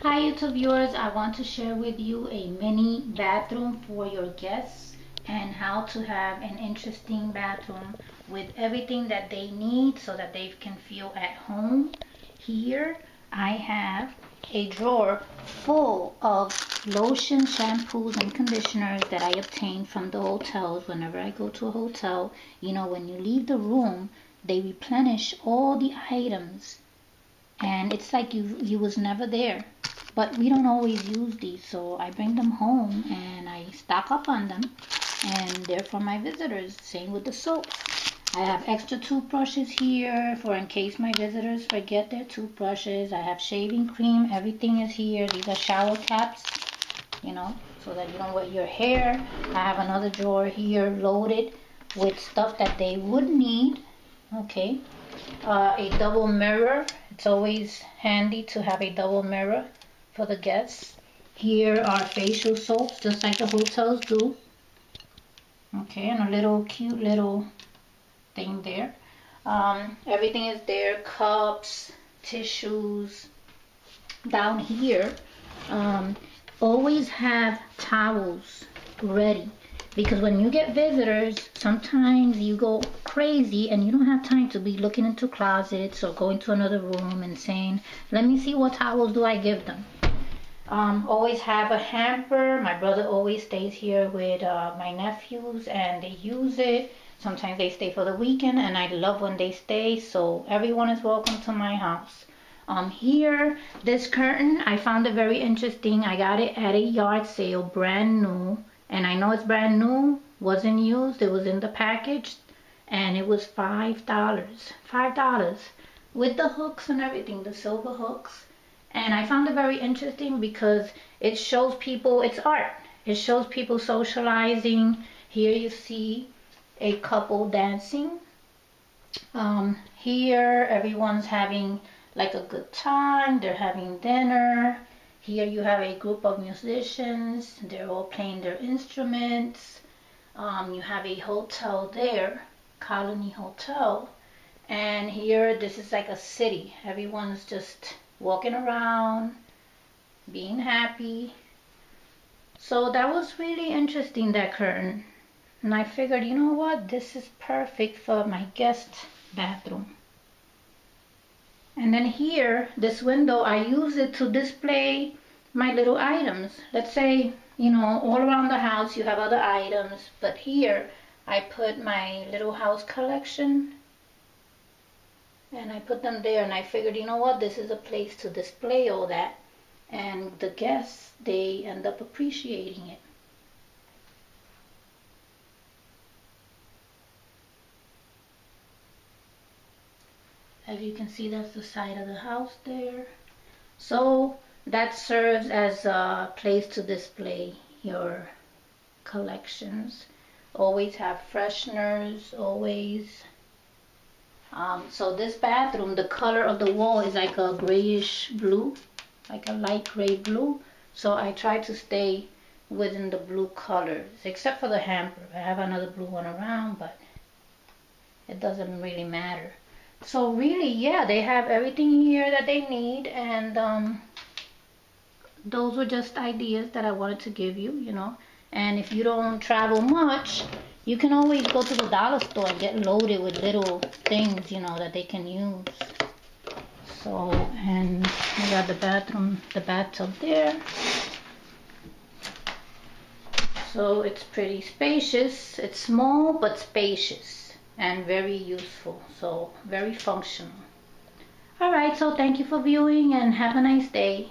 Hi YouTube viewers, I want to share with you a mini bathroom for your guests and how to have an interesting bathroom with everything that they need so that they can feel at home. Here I have a drawer full of lotion, shampoos, and conditioners that I obtain from the hotels. Whenever I go to a hotel, you know, when you leave the room, they replenish all the items and it's like you was never there. But we don't always use these, so I bring them home and I stock up on them, and they're for my visitors. Same with the soaps. I have extra toothbrushes here for in case my visitors forget their toothbrushes. I have shaving cream. Everything is here. These are shower caps, you know, so that you don't wet your hair. I have another drawer here loaded with stuff that they would need. Okay. A double mirror. It's always handy to have a double mirror for the guests. Here are facial soaps, just like the hotels do. Okay, and a little cute little thing there. Everything is there, cups, tissues. Down here, always have towels ready, because when you get visitors, sometimes you go crazy and you don't have time to be looking into closets or going to another room and saying, let me see what towels do I give them. Always have a hamper. My brother always stays here with my nephews and they use it. Sometimes they stay for the weekend and I love when they stay, so everyone is welcome to my house. Here, this curtain, I found it very interesting. I got it at a yard sale, brand new. And I know it's brand new, wasn't used, it was in the package, and it was $5. $5 with the hooks and everything, the silver hooks. And I found it very interesting because it shows people, it's art. It shows people socializing. Here you see a couple dancing. Here everyone's having like a good time, they're having dinner. Here you have a group of musicians. They're all playing their instruments. You have a hotel there, Colony Hotel. And here, this is like a city. Everyone's just walking around, being happy. So that was really interesting, that curtain. And I figured, you know what? This is perfect for my guest bathroom. And then here, this window, I use it to display my little items. Let's say, you know, all around the house you have other items, but here I put my little house collection and I put them there, and I figured, you know what, this is a place to display all that, and the guests, they end up appreciating it. As you can see, that's the side of the house there. So that serves as a place to display your collections. Always have fresheners, always. So this bathroom, the color of the wall is like a grayish blue, like a light gray blue. So I try to stay within the blue colors, except for the hamper. I have another blue one around, but it doesn't really matter. So really, yeah, they have everything here that they need, and those were just ideas that I wanted to give you, you know. And if you don't travel much, you can always go to the dollar store and get loaded with little things, you know, that they can use. So, and we got the bathroom, the bathtub there. So it's pretty spacious. It's small but spacious and very useful, so very functional. Alright, so thank you for viewing and have a nice day.